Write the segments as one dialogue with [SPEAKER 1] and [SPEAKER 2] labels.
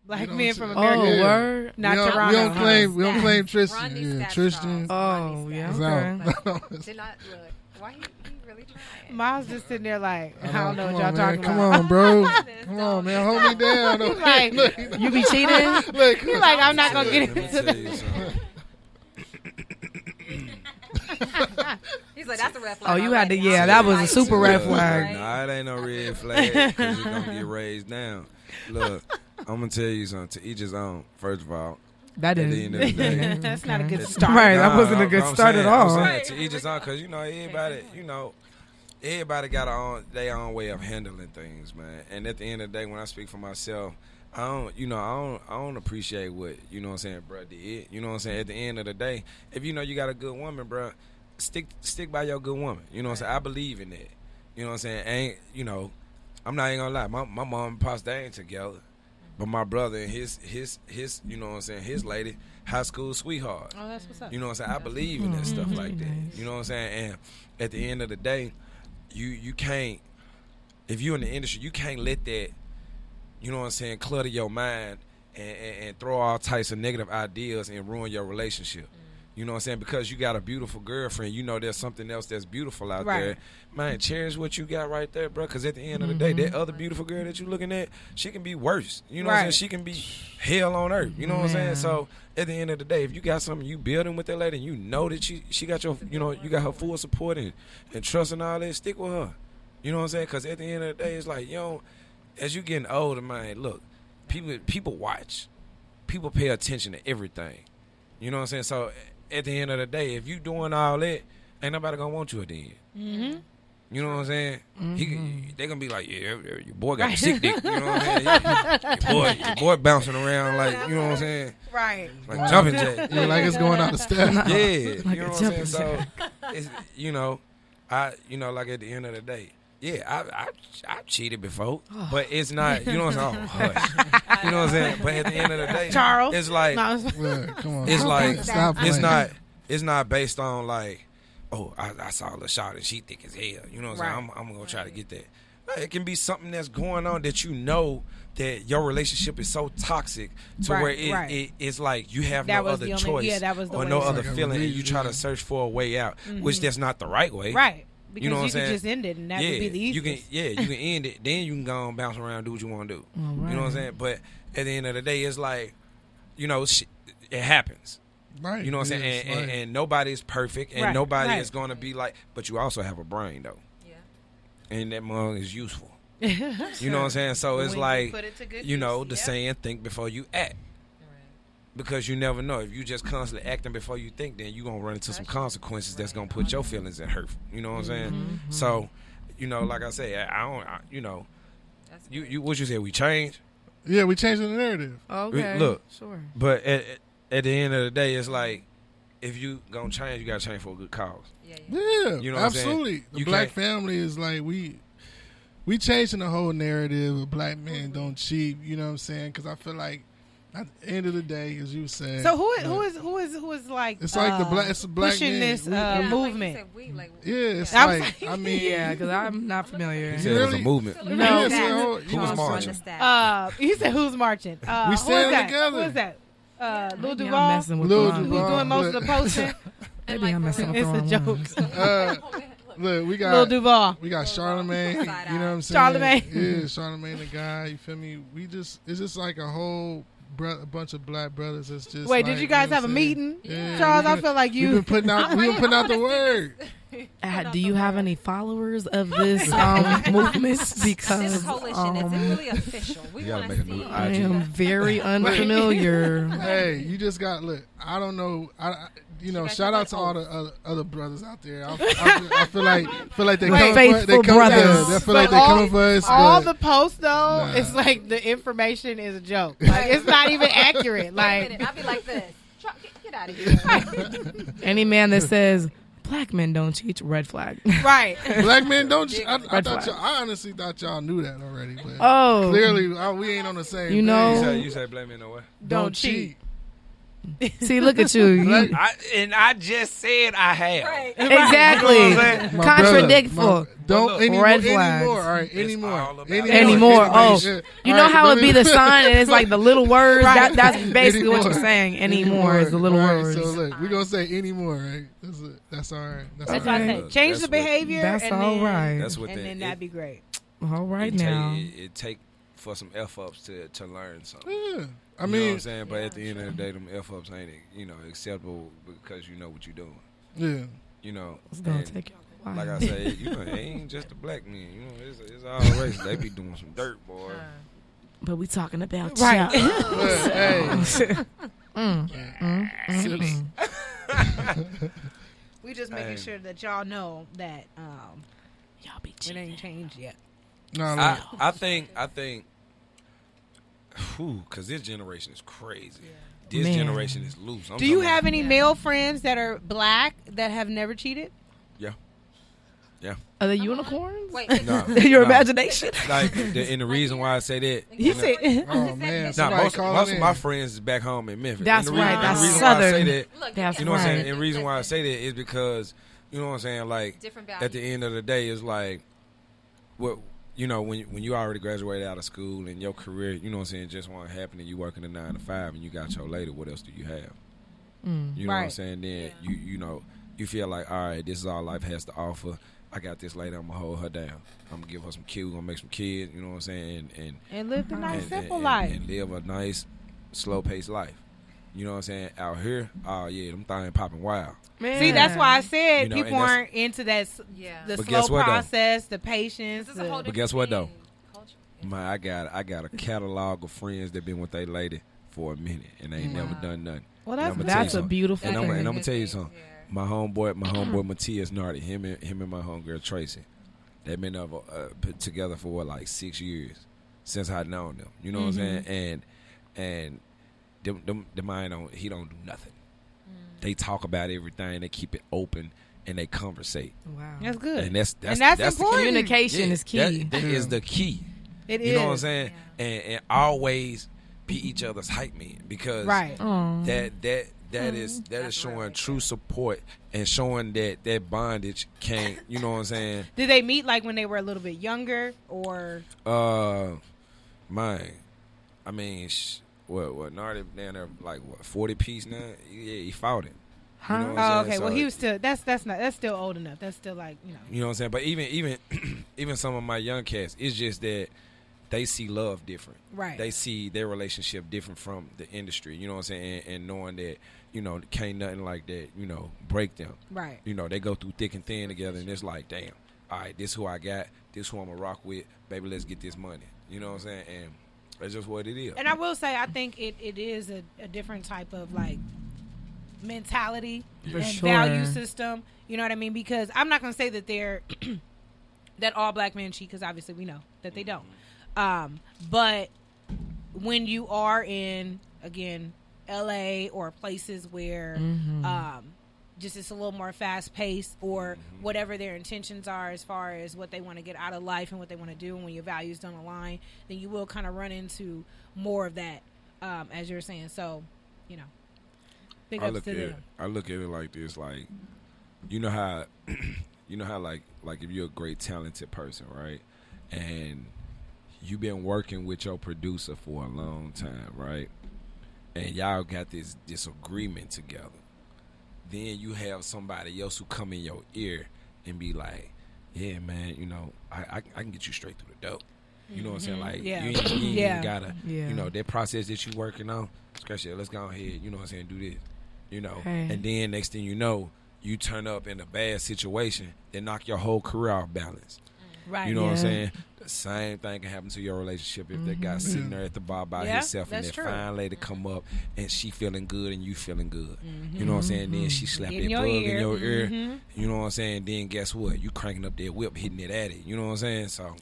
[SPEAKER 1] Black men from America.
[SPEAKER 2] Oh, word.
[SPEAKER 1] Not Toronto.
[SPEAKER 3] We don't claim Tristan. Yeah, Tristan.
[SPEAKER 2] Oh, yeah.
[SPEAKER 4] Did not look. Why he really trying?
[SPEAKER 1] Myles just sitting there like, I don't know what y'all talking about.
[SPEAKER 3] Come on, bro. Come on, man. Hold me down.
[SPEAKER 1] He's like,
[SPEAKER 2] you be cheating?
[SPEAKER 1] He's like, I'm not going to get into this.
[SPEAKER 4] He's like, that's a red flag.
[SPEAKER 2] Oh, you had to, that was a super red flag.
[SPEAKER 5] Nah, it ain't no red flag because you're going to get raised down. Look, I'm going to tell you something. To each his own, first of all.
[SPEAKER 2] That is.
[SPEAKER 1] That's not a good start.
[SPEAKER 2] Right, that wasn't a good start at all.
[SPEAKER 5] I'm saying to each his own because, everybody got their own way of handling things, man. And at the end of the day, when I speak for myself, I don't appreciate what, bro did. You know what I'm saying? At the end of the day, if you got a good woman, bro, stick by your good woman. You know what I'm saying? I believe in that. You know what I'm saying? I'm not even gonna lie. My mom and pops, they ain't together. But my brother and his you know what I'm saying, his lady, high school sweetheart.
[SPEAKER 1] Oh, that's what's up.
[SPEAKER 5] You know what I'm saying? I believe in that stuff like that. You know what I'm saying? And at the end of the day, you can't, if you're in the industry, you can't let that, you know what I'm saying, clutter your mind and throw all types of negative ideas and ruin your relationship. You know what I'm saying? Because you got a beautiful girlfriend, there's something else that's beautiful out there. Man, cherish what you got right there, bro. Because at the end of the day, that other beautiful girl that you're looking at, she can be worse. You know what I'm saying? She can be hell on earth. You know what I'm saying? So at the end of the day, if you got something you building with that lady and you know that she got your, you got her full support and trust and all that, stick with her. You know what I'm saying? Because at the end of the day, it's like, as you getting older, man, look, people watch. People pay attention to everything. You know what I'm saying? So at the end of the day, if you doing all that, ain't nobody gonna want you at the end. Mm-hmm. You know what I'm saying? They gonna be like, yeah, your boy got a sick dick. You know what I'm saying? Your boy bouncing around like, you know what I'm saying?
[SPEAKER 1] Right.
[SPEAKER 5] Like jumping jack.
[SPEAKER 3] Yeah, like it's going out the steps.
[SPEAKER 5] Yeah, like you know what I'm saying? So, it's, like at the end of the day, I've cheated before, but it's not, you know what I'm saying? Oh, hush. You know what I'm saying? But at the end of the day,
[SPEAKER 1] Charles,
[SPEAKER 5] it's like,
[SPEAKER 3] come on.
[SPEAKER 5] It's like,
[SPEAKER 3] Stop
[SPEAKER 5] it's not based on like, oh, I saw a shot and she thick as hell. You know what I'm saying? I'm going to try to get that. It can be something that's going on that that your relationship is so toxic to where it's like you have no other choice or no other feeling and you try to search for a way out, which that's not the right way.
[SPEAKER 1] Right. Because
[SPEAKER 5] you know what I'm saying?
[SPEAKER 1] Can just end it, and that would be the easiest.
[SPEAKER 5] You can end it. Then you can go and bounce around and do what you want to do. Right. You know what I'm saying? But at the end of the day, it's like, it happens.
[SPEAKER 3] Right.
[SPEAKER 5] You know what I'm saying? And nobody's perfect, and nobody is going to be like, but you also have a brain, though. Yeah. And that mug is useful. You know what I'm saying? So it's like, the saying, think before you act. Because you never know. If you just constantly acting before you think, then you're going to run into some consequences that's going to put your feelings in hurt. You know what I'm saying? Mm-hmm. So, like I say, what you said, we changed?
[SPEAKER 3] Yeah, we changed the narrative.
[SPEAKER 2] Okay.
[SPEAKER 5] Look,
[SPEAKER 2] sure.
[SPEAKER 5] But at the end of the day, it's like, if you going to change, you got to change for a good cause.
[SPEAKER 3] Yeah,
[SPEAKER 5] you know
[SPEAKER 3] absolutely. The black family is like, we changing the whole narrative of black men don't cheat, you know what I'm saying? Because I feel like, at the end of the day, as you said.
[SPEAKER 1] So who is like?
[SPEAKER 3] It's like it's a black
[SPEAKER 1] pushing this movement.
[SPEAKER 3] It's like I mean,
[SPEAKER 2] because I'm not familiar.
[SPEAKER 5] He said it was a movement.
[SPEAKER 1] No,
[SPEAKER 5] who was marching?
[SPEAKER 1] He said who's marching?
[SPEAKER 3] We standing together.
[SPEAKER 1] Who is that? Lil Duval. Who's doing most of the posting?
[SPEAKER 2] Maybe I'm messing with
[SPEAKER 1] It's a joke.
[SPEAKER 3] Look, we got
[SPEAKER 1] Lil Duval.
[SPEAKER 3] We got Charlamagne. You know what I'm saying?
[SPEAKER 1] Charlamagne.
[SPEAKER 3] Yeah, Charlamagne the guy. You feel me? It's just like a whole. A bunch of black brothers. It's just.
[SPEAKER 1] Wait, did you guys have a meeting,
[SPEAKER 3] yeah,
[SPEAKER 1] Charles? I feel like you.
[SPEAKER 3] We've been putting out the word.
[SPEAKER 2] Do you have any followers of this movement? Because
[SPEAKER 4] this coalition is it really official? We want to see.
[SPEAKER 2] I am very unfamiliar.
[SPEAKER 3] Hey, you just got look. I don't know. Shout out to all the other brothers out there. I feel like they
[SPEAKER 2] faithful brothers.
[SPEAKER 3] I feel like they coming for us.
[SPEAKER 1] All the posts though, it's like the information is a joke. Like it's not even accurate. Like
[SPEAKER 4] I'll be like this. Get out of here.
[SPEAKER 2] Any man that says black men don't cheat, red flag.
[SPEAKER 1] Right.
[SPEAKER 3] Black men don't cheat. I honestly thought y'all knew that already. But clearly we ain't on the same.
[SPEAKER 5] You say black men know what?
[SPEAKER 1] Don't cheat.
[SPEAKER 2] See, look at you.
[SPEAKER 5] I just said I have.
[SPEAKER 4] Right.
[SPEAKER 2] Exactly.
[SPEAKER 5] You know what I'm saying?
[SPEAKER 3] My
[SPEAKER 2] Contradictful.
[SPEAKER 3] brother, don't
[SPEAKER 5] Look,
[SPEAKER 3] anymore.
[SPEAKER 2] red flags.
[SPEAKER 3] Anymore. All right.
[SPEAKER 5] It's
[SPEAKER 3] Anymore.
[SPEAKER 5] all about
[SPEAKER 2] Anymore. Oh,
[SPEAKER 3] Yeah.
[SPEAKER 2] you
[SPEAKER 3] All
[SPEAKER 2] know
[SPEAKER 3] right,
[SPEAKER 2] how
[SPEAKER 3] let
[SPEAKER 2] it be
[SPEAKER 3] me-
[SPEAKER 2] the sign and it's like the little words?
[SPEAKER 1] Right.
[SPEAKER 2] That's basically what you're
[SPEAKER 3] Anymore.
[SPEAKER 2] saying. Anymore is the little
[SPEAKER 3] All right,
[SPEAKER 2] words.
[SPEAKER 3] So look, we're gonna say anymore, right? That's all right.
[SPEAKER 1] That's what I
[SPEAKER 2] Okay.
[SPEAKER 1] said. Change
[SPEAKER 5] That's
[SPEAKER 1] the
[SPEAKER 5] what-
[SPEAKER 1] behavior.
[SPEAKER 2] That's
[SPEAKER 1] and
[SPEAKER 2] all
[SPEAKER 1] then,
[SPEAKER 2] right.
[SPEAKER 5] That's what
[SPEAKER 1] And then that'd be great.
[SPEAKER 2] All right
[SPEAKER 5] it
[SPEAKER 2] now.
[SPEAKER 5] It take for some F-ups to learn something.
[SPEAKER 3] Yeah. I
[SPEAKER 5] You know what
[SPEAKER 3] mean,
[SPEAKER 5] I'm saying? But at the end of the day, them F-ups ain't, acceptable because you know what you're doing.
[SPEAKER 3] yeah.
[SPEAKER 5] You know,
[SPEAKER 2] It's going
[SPEAKER 5] and
[SPEAKER 2] to take you a while.
[SPEAKER 5] like I say, it ain't just the black men. You know, it's all races. They be doing some dirt, boy.
[SPEAKER 2] But we talking about
[SPEAKER 1] Right.
[SPEAKER 2] y'all.
[SPEAKER 3] Look, hey,
[SPEAKER 2] Mm.
[SPEAKER 1] We just making
[SPEAKER 5] Hey.
[SPEAKER 1] sure that y'all know that
[SPEAKER 2] Y'all be
[SPEAKER 1] it
[SPEAKER 2] cheating.
[SPEAKER 1] ain't changed yet.
[SPEAKER 3] no,
[SPEAKER 5] I,
[SPEAKER 3] look,
[SPEAKER 5] I think, because this generation is crazy. This
[SPEAKER 2] Man.
[SPEAKER 5] generation is loose. I'm
[SPEAKER 1] Do you
[SPEAKER 5] talking
[SPEAKER 1] have
[SPEAKER 5] about-
[SPEAKER 1] any male friends that are black that have never cheated?
[SPEAKER 2] Are they unicorns?
[SPEAKER 4] Wait.
[SPEAKER 5] No,
[SPEAKER 2] Your
[SPEAKER 5] no.
[SPEAKER 2] imagination?
[SPEAKER 5] Like, and the reason why I say that,
[SPEAKER 1] He said,
[SPEAKER 3] oh man,
[SPEAKER 5] nah,
[SPEAKER 3] somebody
[SPEAKER 5] most
[SPEAKER 3] calling
[SPEAKER 5] of
[SPEAKER 3] in.
[SPEAKER 5] my friends is back home in Memphis.
[SPEAKER 2] That's
[SPEAKER 5] And the
[SPEAKER 2] right,
[SPEAKER 5] reason-
[SPEAKER 2] that's
[SPEAKER 5] the reason why I say
[SPEAKER 2] Southern.
[SPEAKER 5] that,
[SPEAKER 4] Look,
[SPEAKER 2] That's
[SPEAKER 5] you know what I'm
[SPEAKER 2] right.
[SPEAKER 5] saying? And the reason why I say that is because, you know what I'm saying, like,
[SPEAKER 4] Different
[SPEAKER 5] at the
[SPEAKER 4] values.
[SPEAKER 5] end of the day, it's like, what, you know, when you already graduated out of school and your career, you know what I'm saying, just want to happen and you working a 9 to 5 and you got your lady, what else do you have? You know what I'm
[SPEAKER 1] Right.
[SPEAKER 5] saying? Then you know, you feel like, all right, this is all life has to offer. I got this lady, I'm gonna hold her down. I'm gonna give her some kids, gonna make some kids, you know what I'm saying?
[SPEAKER 1] and live the nice,
[SPEAKER 5] and,
[SPEAKER 1] simple
[SPEAKER 5] and-
[SPEAKER 1] life.
[SPEAKER 5] and live a nice, slow paced life. You know what I'm saying? Out here, oh yeah, them things popping wild.
[SPEAKER 2] Man.
[SPEAKER 1] See, that's why I said
[SPEAKER 5] You know,
[SPEAKER 1] people
[SPEAKER 5] and that's-
[SPEAKER 1] aren't into that
[SPEAKER 4] Yeah.
[SPEAKER 1] the
[SPEAKER 5] But
[SPEAKER 1] slow
[SPEAKER 5] guess what, though?
[SPEAKER 1] process, the patience.
[SPEAKER 4] This is a whole
[SPEAKER 5] But
[SPEAKER 4] different
[SPEAKER 5] guess what, though?
[SPEAKER 4] thing. Culture.
[SPEAKER 5] Man, I got a catalog of friends that been with their lady for a minute and they ain't never done nothing.
[SPEAKER 1] Well,
[SPEAKER 5] And
[SPEAKER 1] that's
[SPEAKER 5] I'ma tell you
[SPEAKER 2] That's a
[SPEAKER 5] something.
[SPEAKER 2] beautiful
[SPEAKER 5] And I'm
[SPEAKER 2] thing.
[SPEAKER 5] gonna tell you something.
[SPEAKER 4] Yeah.
[SPEAKER 5] My homeboy Matias Nardi, him and my homegirl Tracy, they've been put together for what, like 6 years since I known them. You know what I'm saying? And them mind he don't do nothing. They talk about everything. They keep it open and they conversate.
[SPEAKER 2] Wow.
[SPEAKER 1] That's good.
[SPEAKER 5] And that's
[SPEAKER 1] that's
[SPEAKER 5] the key.
[SPEAKER 1] important.
[SPEAKER 2] Communication
[SPEAKER 5] Yeah,
[SPEAKER 2] is key.
[SPEAKER 5] That is the key.
[SPEAKER 1] It
[SPEAKER 5] You know what I'm
[SPEAKER 1] is.
[SPEAKER 5] saying? And always be each other's hype man because
[SPEAKER 1] Right.
[SPEAKER 2] Oh.
[SPEAKER 5] that is showing true support and showing that bondage can't, you know what I'm saying?
[SPEAKER 1] Did they meet like when they were a little bit younger, or
[SPEAKER 5] Mine. I mean, what Nardi down there like what 40 piece now? Yeah, he fought him.
[SPEAKER 2] Huh?
[SPEAKER 5] You know what
[SPEAKER 1] oh,
[SPEAKER 5] I'm
[SPEAKER 1] okay.
[SPEAKER 5] saying?
[SPEAKER 1] Well,
[SPEAKER 5] So,
[SPEAKER 1] he was still that's still old enough. That's still like
[SPEAKER 5] You know what I'm saying? But even even some of my young cats, it's just that they see love different.
[SPEAKER 1] Right.
[SPEAKER 5] They see their relationship different from the industry. You know what I'm saying? And knowing that, you know, can't nothing like that, you know, break them.
[SPEAKER 1] right.
[SPEAKER 5] You know, they go through thick and thin together, and it's like, damn, all right, this who I got, this who I'm gonna rock with, baby, let's get this money. You know what I'm saying? And that's just what it is.
[SPEAKER 1] And I will say, I think it is a different type of like mentality
[SPEAKER 2] For
[SPEAKER 1] and
[SPEAKER 2] sure.
[SPEAKER 1] value system. You know what I mean? Because I'm not going to say that they're that all black men cheat, because obviously we know that they don't. But when you are in, again, LA or places where just it's a little more fast paced, or whatever their intentions are as far as what they want to get out of life and what they want to do, and when your values don't align, then you will kind of run into more of that, as you're saying. So, you know, big
[SPEAKER 5] I
[SPEAKER 1] ups
[SPEAKER 5] look
[SPEAKER 1] to
[SPEAKER 5] at
[SPEAKER 1] them.
[SPEAKER 5] it like this, like you know how like if you're a great talented person, right? And you've been working with your producer for a long time, right? And y'all got this disagreement together. Then you have somebody else who come in your ear and be like, yeah, man, you know, I can get you straight through the dope. You know what I'm saying? Like,
[SPEAKER 1] Yeah.
[SPEAKER 5] you ain't
[SPEAKER 1] Yeah.
[SPEAKER 5] even gotta,
[SPEAKER 2] Yeah.
[SPEAKER 5] you know, that process that you working on, scratch it, let's go ahead, you know what I'm saying, do this, you know.
[SPEAKER 2] Hey.
[SPEAKER 5] And then next thing you know, you turn up in a bad situation that knock your whole career off balance.
[SPEAKER 1] Right.
[SPEAKER 5] You know what I'm
[SPEAKER 2] Yeah.
[SPEAKER 5] saying? The same thing can happen to your relationship if that guy sitting there at the bar by
[SPEAKER 1] Yeah,
[SPEAKER 5] himself and
[SPEAKER 1] that's
[SPEAKER 5] that
[SPEAKER 1] true.
[SPEAKER 5] fine lady come up and she feeling good and you feeling good. You know what I'm saying? Then she slap
[SPEAKER 1] Get
[SPEAKER 5] that
[SPEAKER 1] in your
[SPEAKER 5] bug
[SPEAKER 1] ear.
[SPEAKER 5] in your ear.
[SPEAKER 1] Mhm.
[SPEAKER 5] You know what I'm saying? Then guess what? You cranking up that whip, hitting it at it. You know what I'm saying? So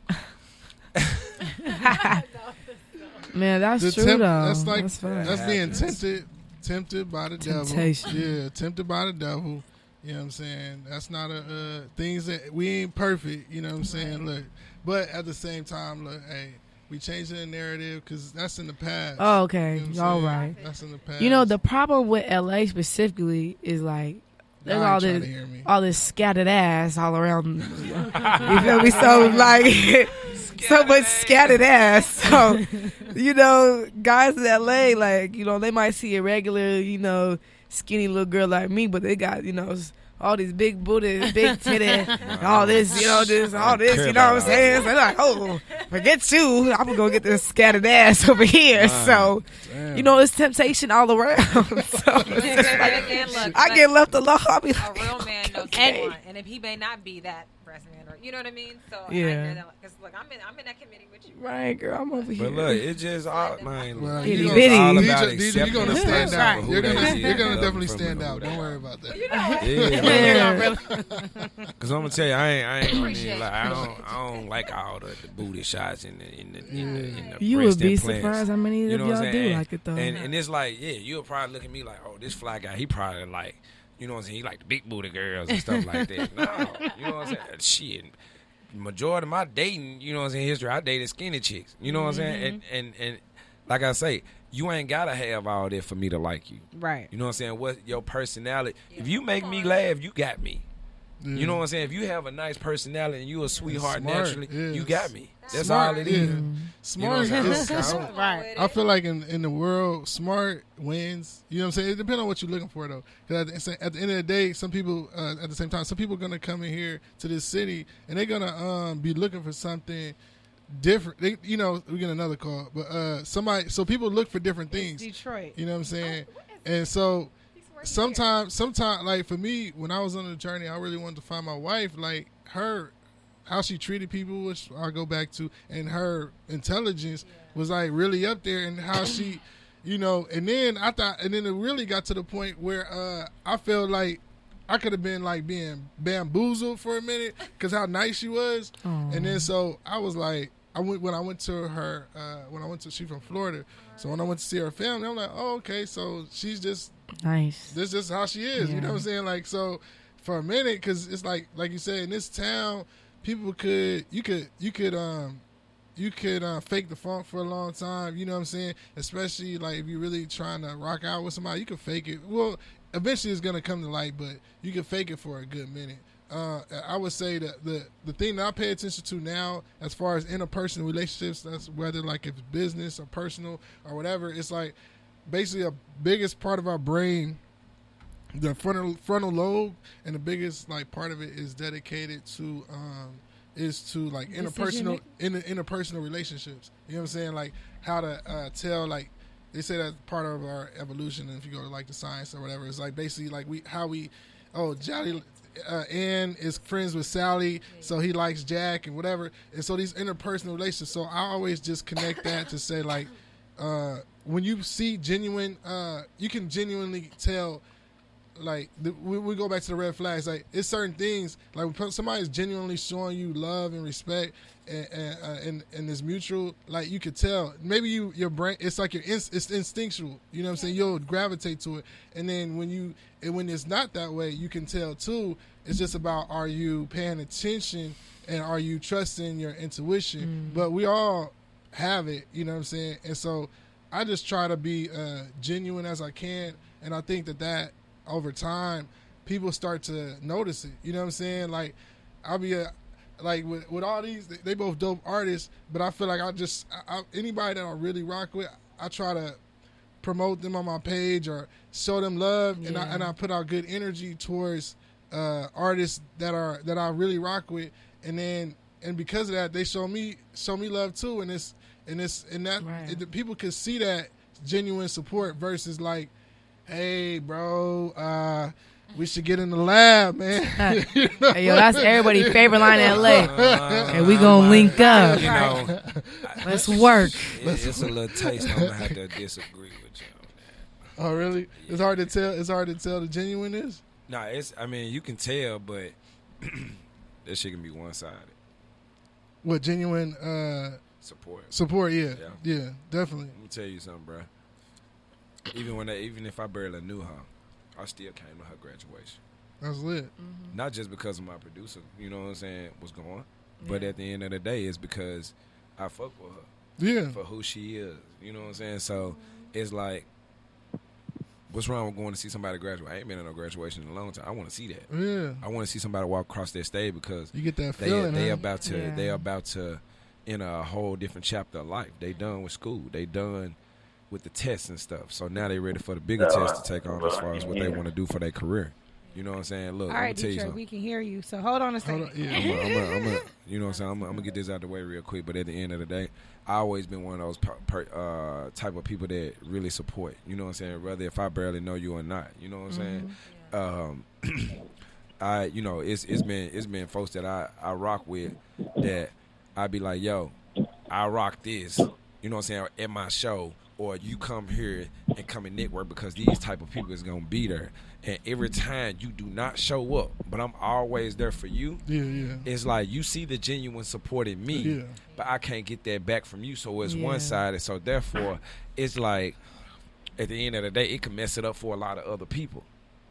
[SPEAKER 2] Man, that's
[SPEAKER 3] The
[SPEAKER 2] true
[SPEAKER 3] temp-
[SPEAKER 2] though.
[SPEAKER 3] that's like
[SPEAKER 2] That's fine.
[SPEAKER 3] that's being tempted by the
[SPEAKER 2] Temptation.
[SPEAKER 3] devil. Yeah, tempted by the devil. You know what I'm saying? That's not a things that we ain't perfect. You know what I'm saying? Look, but at the same time, look, hey, We changing the narrative because that's in the past.
[SPEAKER 2] Oh, okay.
[SPEAKER 3] You know what I'm
[SPEAKER 2] Y'all
[SPEAKER 3] saying?
[SPEAKER 2] right.
[SPEAKER 3] That's in the past.
[SPEAKER 2] You know, the problem with LA specifically is like there's
[SPEAKER 3] Y'all
[SPEAKER 2] all
[SPEAKER 3] ain't trying
[SPEAKER 2] this
[SPEAKER 3] to hear me.
[SPEAKER 2] all this scattered ass all around. You feel me? So like so much scattered ass. So you know, guys in LA, like, you know, they might see a regular, you know, skinny little girl like me, but they got, you know, all these big booty, big titty, and all this, you know, all this, you know what I'm saying? So they're like, oh, forget you. I'm going to go get this scattered ass over here. So, you know, it's temptation all around. So it's just like, I get left alone. I'll be like,
[SPEAKER 4] a real man knows what he want, and if he may not be that breast man, or you know what I mean. So
[SPEAKER 2] Yeah.
[SPEAKER 4] because look, I'm in that committee with you.
[SPEAKER 2] right, girl, I'm over here.
[SPEAKER 5] But look, it just all, man.
[SPEAKER 3] Well,
[SPEAKER 5] look,
[SPEAKER 2] Itty
[SPEAKER 5] it's
[SPEAKER 2] bitty.
[SPEAKER 5] all
[SPEAKER 3] DJ,
[SPEAKER 5] about
[SPEAKER 3] you're
[SPEAKER 5] accepting
[SPEAKER 3] gonna
[SPEAKER 5] the
[SPEAKER 3] stand
[SPEAKER 5] person
[SPEAKER 3] out.
[SPEAKER 5] for who
[SPEAKER 3] You're
[SPEAKER 5] they
[SPEAKER 3] gonna
[SPEAKER 5] is,
[SPEAKER 3] definitely
[SPEAKER 5] loving
[SPEAKER 3] stand
[SPEAKER 5] from
[SPEAKER 3] out.
[SPEAKER 5] who
[SPEAKER 3] Don't
[SPEAKER 5] they
[SPEAKER 3] worry
[SPEAKER 5] are.
[SPEAKER 3] about that.
[SPEAKER 5] Yeah, because I'm gonna tell you, I ain't gonna need, like, I don't like all the booty shots in the
[SPEAKER 2] You
[SPEAKER 5] breast
[SPEAKER 2] would be
[SPEAKER 5] implants.
[SPEAKER 2] surprised how many
[SPEAKER 5] You
[SPEAKER 2] of
[SPEAKER 5] know what
[SPEAKER 2] y'all
[SPEAKER 5] I'm
[SPEAKER 2] do
[SPEAKER 5] saying?
[SPEAKER 2] like it though.
[SPEAKER 5] And it's like, yeah, you'll probably look at me like, oh, this fly guy, he probably like, you know what I'm saying? He like the big booty girls and stuff like that. No, you know what I'm saying? Shit. Majority of my dating, you know what I'm saying, history, I dated skinny chicks. You know what I'm saying? And like I say, you ain't gotta have all that for me to like you.
[SPEAKER 1] Right.
[SPEAKER 5] You know what I'm saying? What your personality? If you make me laugh, you got me. You know what I'm saying? If you have a nice personality and you a sweetheart
[SPEAKER 3] Smart,
[SPEAKER 5] naturally,
[SPEAKER 3] yeah.
[SPEAKER 5] you got me. That's
[SPEAKER 3] Smart,
[SPEAKER 5] all it is.
[SPEAKER 3] yeah. Smart
[SPEAKER 5] You know what I'm
[SPEAKER 3] is
[SPEAKER 5] saying?
[SPEAKER 1] Right.
[SPEAKER 3] I feel like in the world, smart wins. You know what I'm saying? It depends on what you're looking for, though. Because at the end of the day, some people, at the same time, some people are going to come in here to this city, and they're going to be looking for something different. They, you know, we get another call. But so people look for different things.
[SPEAKER 1] Detroit.
[SPEAKER 3] You know what I'm saying? And so sometimes, like for me, when I was on the journey, I really wanted to find my wife, like her, how she treated people, which I'll go back to, and her intelligence was like really up there, and how she, you know, and then it really got to the point where I felt like I could have been like being bamboozled for a minute because how nice she was. And then so I was like, she's from Florida, so when I went to see her family, I'm like, oh, okay, so she's just
[SPEAKER 2] Nice.
[SPEAKER 3] this is how she is.
[SPEAKER 2] Yeah.
[SPEAKER 3] You know what I'm saying? Like, so for a minute, because it's like you said, in this town, people could fake the funk for a long time. You know what I'm saying? Especially like if you're really trying to rock out with somebody, you can fake it. Well, eventually it's gonna come to light, but you can fake it for a good minute. I would say that the thing that I pay attention to now, as far as interpersonal relationships, that's whether like if it's business or personal or whatever, it's like basically a biggest part of our brain, the frontal lobe, and the biggest like part of it is dedicated to like interpersonal relationships. You know what I'm saying? Like how to tell, like they say that's part of our evolution. And if you go to like the science or whatever, it's like basically like Jolly. Ann is friends with Sally, so he likes Jack and whatever. And so these interpersonal relationships. So I always just connect that to say like, when you see genuine, you can genuinely tell. Like we go back to the red flags. Like it's certain things. Like when somebody's genuinely showing you love and respect, and it's mutual. Like you could tell. Maybe your brain. It's like it's instinctual. You know what I'm saying? You'll gravitate to it. And then when it's not that way, you can tell too. It's just about, are you paying attention and are you trusting your intuition? But we all have it. You know what I'm saying? And so I just try to be genuine as I can, and I think that over time, people start to notice it. You know what I'm saying? Like, I'll be like with all these, they both dope artists, but I feel like anybody that I really rock with, I try to promote them on my page or show them love, and I put out good energy towards artists that I really rock with, and because of that, they show me love too, and people can see that genuine support versus like, hey, bro, we should get in the lab, man.
[SPEAKER 2] Hey, yo, that's everybody's favorite line in LA. And we gonna link up.
[SPEAKER 5] You know,
[SPEAKER 2] Let's work.
[SPEAKER 5] It's a little taste. I'm gonna have to disagree with you on that.
[SPEAKER 3] Oh, really? It's hard to tell. It's hard to tell the genuineness.
[SPEAKER 5] Nah, I mean, you can tell, but that shit can be one-sided.
[SPEAKER 3] What genuine
[SPEAKER 5] Support,
[SPEAKER 3] yeah, definitely.
[SPEAKER 5] Let me tell you something, bro. Even if I barely knew her, I still came to her graduation.
[SPEAKER 3] That's lit.
[SPEAKER 5] Not just because of my producer, you know what I'm saying, was going, but at the end of the day, it's because I fuck with her. for who she is. You know what I'm saying? So it's like, what's wrong with going to see somebody graduate? I ain't been in no graduation in a long time. I want to see that.
[SPEAKER 3] Yeah.
[SPEAKER 5] I want to see somebody walk across that stage because
[SPEAKER 3] you get that feeling.
[SPEAKER 5] They about to enter a whole different chapter of life. They done with school. They done with the tests and stuff. So now they ready for the bigger tests to take on as far as what they want to do for their career. You know what I'm saying? Look,
[SPEAKER 1] all right,
[SPEAKER 5] I'm gonna tell you
[SPEAKER 1] Detroit,
[SPEAKER 5] something.
[SPEAKER 1] we can hear you. So hold on a second.
[SPEAKER 3] Yeah.
[SPEAKER 5] I'm you know what I'm saying? I'm gonna get this out the way real quick. But at the end of the day, I always been one of those type of people that really support. You know what I'm saying? Whether if I barely know you or not. You know what I'm saying? I it's been folks that I rock with that I be like, yo, I rock this. You know what I'm saying? At my show. Or you come here and come and network because these type of people is gonna be there. And every time you do not show up, but I'm always there for you.
[SPEAKER 3] Yeah.
[SPEAKER 5] It's like you see the genuine support in me, but I can't get that back from you. So it's one sided. So therefore, it's like at the end of the day, it can mess it up for a lot of other people.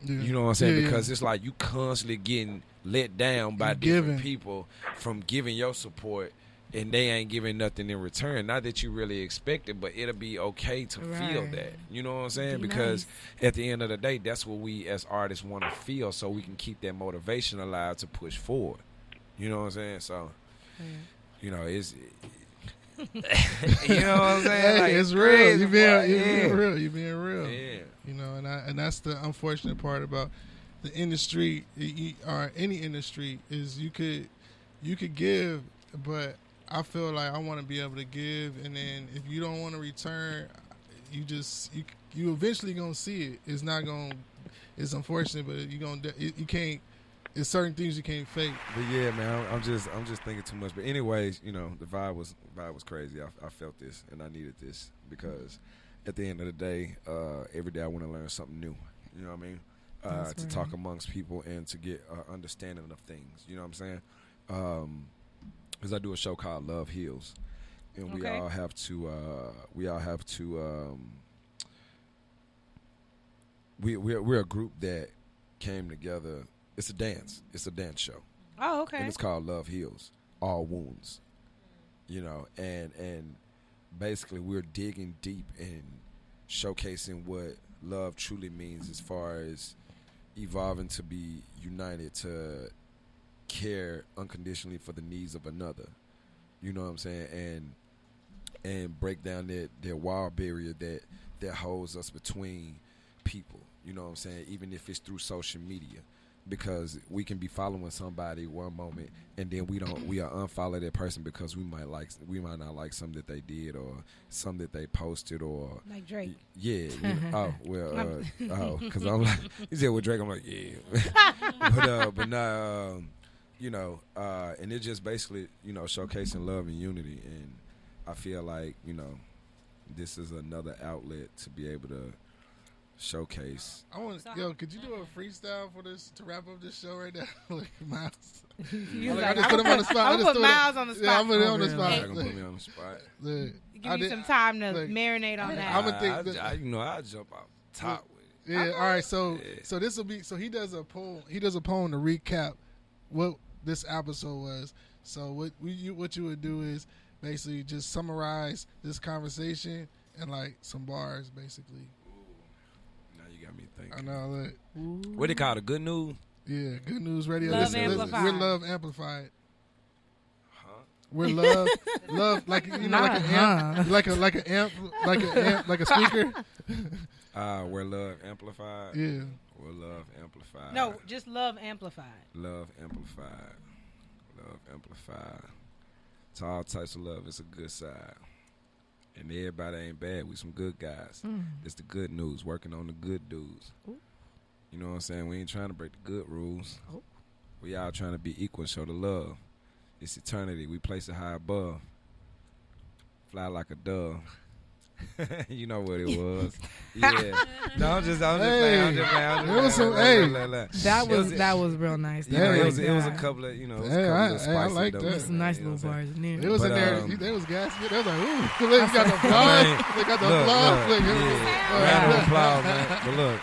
[SPEAKER 5] Yeah. You know what I'm saying? Because it's like you constantly getting let down by different people from giving your support. And they ain't giving nothing in return. Not that you really expect it, but it'll be okay to feel that. You know what I'm saying? Because at the end of the day, that's what we as artists want to feel so we can keep that motivation alive to push forward. You know what I'm saying? So, you know, it's... you know what I'm saying? Like,
[SPEAKER 3] it's real. You being real. You being real.
[SPEAKER 5] Yeah.
[SPEAKER 3] You know, and that's the unfortunate part about the industry or any industry is you could give, but I feel like I want to be able to give, and then if you don't want to return, you eventually gonna see it. It's not gonna. It's unfortunate, but you can't. It's certain things you can't fake.
[SPEAKER 5] But yeah, man, I'm just thinking too much. But anyways, you know, the vibe was crazy. I felt this, and I needed this because at the end of the day, every day I want to learn something new. You know what I mean? To talk amongst people and to get understanding of things. You know what I'm saying? Because I do a show called Love Heals, and we all have to we're a group that came together. It's a dance show.
[SPEAKER 1] Oh, okay.
[SPEAKER 5] And it's called Love Heals, All Wounds. You know, and basically we're digging deep and showcasing what love truly means as far as evolving to be united to care unconditionally for the needs of another. You know what I'm saying? And break down that wall barrier that holds us between people. You know what I'm saying? Even if it's through social media. Because we can be following somebody one moment and then we unfollow that person because we might not like something that they did or something that they posted or
[SPEAKER 1] like Drake.
[SPEAKER 5] Yeah. Because I'm like, he said with Drake, I'm like, yeah. but nah, you know, and it's just basically, you know, showcasing love and unity. And I feel like, you know, this is another outlet to be able to showcase.
[SPEAKER 3] Could you do a freestyle for this to wrap up this show right now? Like Myles.
[SPEAKER 1] I
[SPEAKER 3] just put him on the spot.
[SPEAKER 1] I'm gonna put Myles on the spot.
[SPEAKER 3] Yeah, I'm putting him on the spot.
[SPEAKER 5] You're gonna put me on the spot.
[SPEAKER 1] Give you some time to marinate on that.
[SPEAKER 3] I'm gonna think.
[SPEAKER 5] I'll jump out top with it.
[SPEAKER 3] Yeah. All right. So this will be. So he does a poem. He does a poem to recap what this episode was. So what you would do is basically just summarize this conversation and like some bars, basically.
[SPEAKER 5] You got me thinking.
[SPEAKER 3] I know. Look.
[SPEAKER 5] What they call it? Good news?
[SPEAKER 3] Yeah, Good News Radio.
[SPEAKER 1] Love Amplified.
[SPEAKER 3] We're Love Amplified.
[SPEAKER 5] Huh?
[SPEAKER 3] We're love like you know, like an amp, like a speaker.
[SPEAKER 5] We're Love Amplified.
[SPEAKER 3] Yeah.
[SPEAKER 5] We're Love Amplified.
[SPEAKER 1] No, just Love Amplified.
[SPEAKER 5] Love Amplified. Love Amplified. To all types of love, it's a good side. And everybody ain't bad. We some good guys. It's the good news. Working on the good dudes.
[SPEAKER 1] Ooh.
[SPEAKER 5] You know what I'm saying? We ain't trying to break the good rules. Oh. We all trying to be equal and show the love. It's eternity. We place it high above. Fly like a dove. You know what it was. Yeah. No, I'm just playing.
[SPEAKER 2] That was real nice.
[SPEAKER 5] Yeah, it was a couple of, you know,
[SPEAKER 3] I like that.
[SPEAKER 2] Some nice little bars in there.
[SPEAKER 3] It was in there. They was gassy. They was like, ooh. They got the applause. They got the applause.
[SPEAKER 5] Round of applause, man. But look,